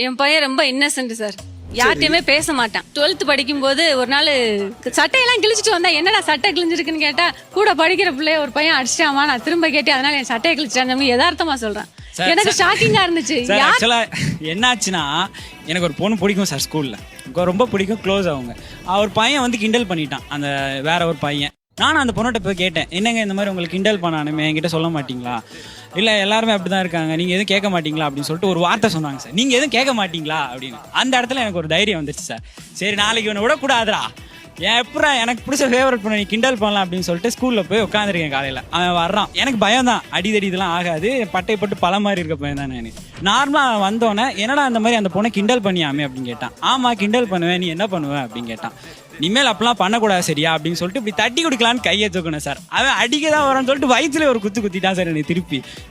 என் பையன் ரொம்ப Innocent sir. யார்கிட்டயுமே பேச மாட்டான். 12th படிக்கும் போது ஒரு நாள் சட்டையெல்லாம் கிழிச்சிட்டு வந்தா, என்னடா சட்டை கிழிஞ்சிருக்குன்னு கேட்டா, கூட படிக்கிற பிள்ளைய ஒரு பையன் அடிச்சிட்டாமா, நான் திரும்ப கேட்டேன், அதனால என் சட்டையை கிழிச்சிட்டான் யதார்த்தமா சொல்றேன். எனக்கு ஷாக்கிங்கா இருந்துச்சு. என்னாச்சுன்னா, எனக்கு ஒரு பொண்ணு பிடிக்கும் சார், ஸ்கூல்ல ரொம்ப பிடிக்கும், க்ளோஸ். அவங்க ஒரு பையன் வந்து கிண்டல் பண்ணிட்டான், அந்த வேற ஒரு பையன். நானும் அந்த பொண்ணுகிட்ட போய் கேட்டேன், என்னங்க இந்த மாதிரி உங்களுக்கு கிண்டல் பண்ணானுமே, என்கிட்ட சொல்ல மாட்டீங்களா? இல்லை எல்லாருமே அப்படி தான் இருக்காங்க, நீங்கள் எதுவும் கேட்க மாட்டீங்களா அப்படின்னு சொல்லிட்டு ஒரு வார்த்தை சொன்னாங்க சார். நீங்கள் எதுவும் கேட்க மாட்டீங்களா அப்படின்னு. அந்த இடத்துல எனக்கு ஒரு தைரியம் வந்துச்சு சார். சரி, நாளைக்கு இவனை விடக்கூடாதுடா, எப்படா எனக்கு பிடிச்ச ஃபேவரட் பண்ண நீ கிண்டல் பண்ணலாம் அப்படின்னு சொல்லிட்டு ஸ்கூலில் போய் உட்காந்துருக்கேன். காலையில் அவன் வர்றான், எனக்கு பயம் தான், அடிதடி இதெல்லாம் ஆகாது, பட்டை போட்டு பல மாதிரி இருக்க பையன் தான் நான். நார்மலாக வந்தோடனே, என்னடா அந்த மாதிரி அந்த பொண்ணை கிண்டல் பண்ணியாமே அப்படின்னு கேட்டான். ஆமாம் கிண்டல் பண்ணுவேன், நீ என்ன பண்ணுவேன் அப்படின்னு கேட்டான். இனிமேல் அப்பெல்லாம் பண்ணக்கூடாது சரியா அப்படின்னு சொல்லிட்டு இப்படி தட்டி கொடுக்கலான்னு கையை தூக்கணும் சார். அவன் அடிக்க தான் வரான்னு சொல்லிட்டு வயிற்றுல ஒரு குத்திட்டான் சார். எனக்கு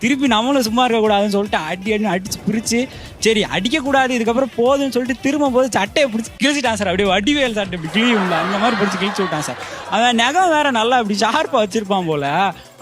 திருப்பி நம்மளும் சும்மா இருக்கக்கூடாதுன்னு சொல்லிட்டு அடிச்சு பிரிச்சு, சரி அடிக்கக்கூடாது இதுக்கப்புறம் போதுன்னு சொல்லிட்டு திரும்ப போது சட்டையை பிடிச்சி கிழிச்சிட்டான் சார். அப்படியே வடிவேல் சட்டை இப்படி கிழியும்ல அந்த மாதிரி பிடிச்சி கிழிச்சு விட்டான் சார். அவன் நகம் வேற நல்லா இப்படி ஷார்ப்பாக வச்சிருப்பான் போல,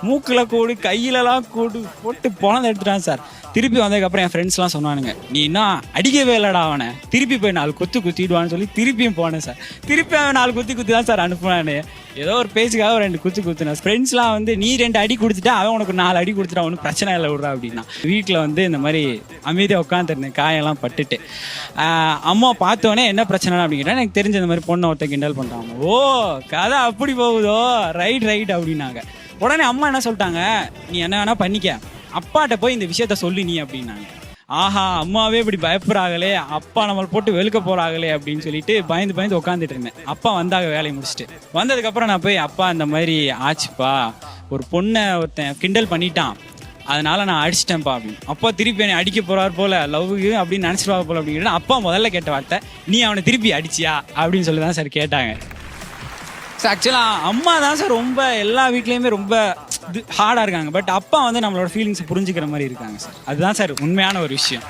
மூக்கில் கூடு கையிலலாம் கூடு போட்டு பொணத்தை எடுத்துட்டான் சார். திருப்பி வந்ததுக்கப்புறம் என் ஃப்ரெண்ட்ஸ்லாம் சொன்னானுங்க, நீ இன்னும் அடிக்கவே இல்லைடா அவனை, திருப்பி போய் 4 குத்திடுவான்னு சொல்லி திருப்பியும் போனேன் சார். திருப்பி அவன் 4 குத்தி தான் சார் அனுப்புனானு. ஏதோ ஒரு பேச்சுக்காக ஒரு 2 குத்தினேன். ஃப்ரெண்ட்ஸ்லாம் வந்து, நீ 2 அடி கொடுத்துட்டா அவன் உனக்கு 4 அடி கொடுத்துட்டா ஒன்றும் பிரச்சனை இல்லை விட்றா அப்படின்னா. வீட்டில் வந்து இந்த மாதிரி அமைதியாக உட்காந்துருந்தேன், காயெல்லாம் பட்டுட்டு. அம்மா பார்த்தோன்னே என்ன பிரச்சனை அப்படிங்கிட்டா, எனக்கு தெரிஞ்ச இந்த மாதிரி பொண்ணை ஒருத்த கிண்டல் பண்ணுறாங்க. ஓ கதை அப்படி போகுதோ, ரைட் அப்படின்னாங்க. உடனே அம்மா என்ன சொல்லிட்டாங்க, நீ என்ன வேணா பண்ணிக்க, அப்பாட்ட போய் இந்த விஷயத்த சொல்லி நீ அப்படின்னாங்க. ஆஹா, அம்மாவே இப்படி பயப்படுறாங்களே, அப்பா நம்மளை போட்டு வெளுக்க போறாங்களே அப்படின்னு சொல்லிட்டு பயந்து உட்காந்துட்டு இருந்தேன். அப்பா வந்தாங்க வேலையை முடிச்சுட்டு. வந்ததுக்கப்புறம் நான் போய், அப்பா இந்த மாதிரி ஆச்சுப்பா, ஒரு பொண்ணை ஒருத்தன் கிண்டல் பண்ணிட்டான், அதனால நான் அடிச்சிட்டேன்ப்பா அப்படின்னு. அப்பா திருப்பி என்னை அடிக்க போறார் போல, லவ் அப்படின்னு நினைச்சிருவா போல அப்படின்னு. அப்பா முதல்ல கேட்ட வார்த்தை, நீ அவனை திருப்பி அடிச்சியா அப்படின்னு சொல்லி தான் சார் கேட்டாங்க. ஸோ ஆக்சுவலாக அம்மா தான் சார் ரொம்ப எல்லா வீட்லேயுமே ரொம்ப ஹார்டாக இருக்காங்க. பட் அப்பா வந்து நம்மளோட ஃபீலிங்ஸை புரிஞ்சுக்கிற மாதிரி இருக்காங்க சார். அதுதான் சார் உண்மையான ஒரு விஷயம்.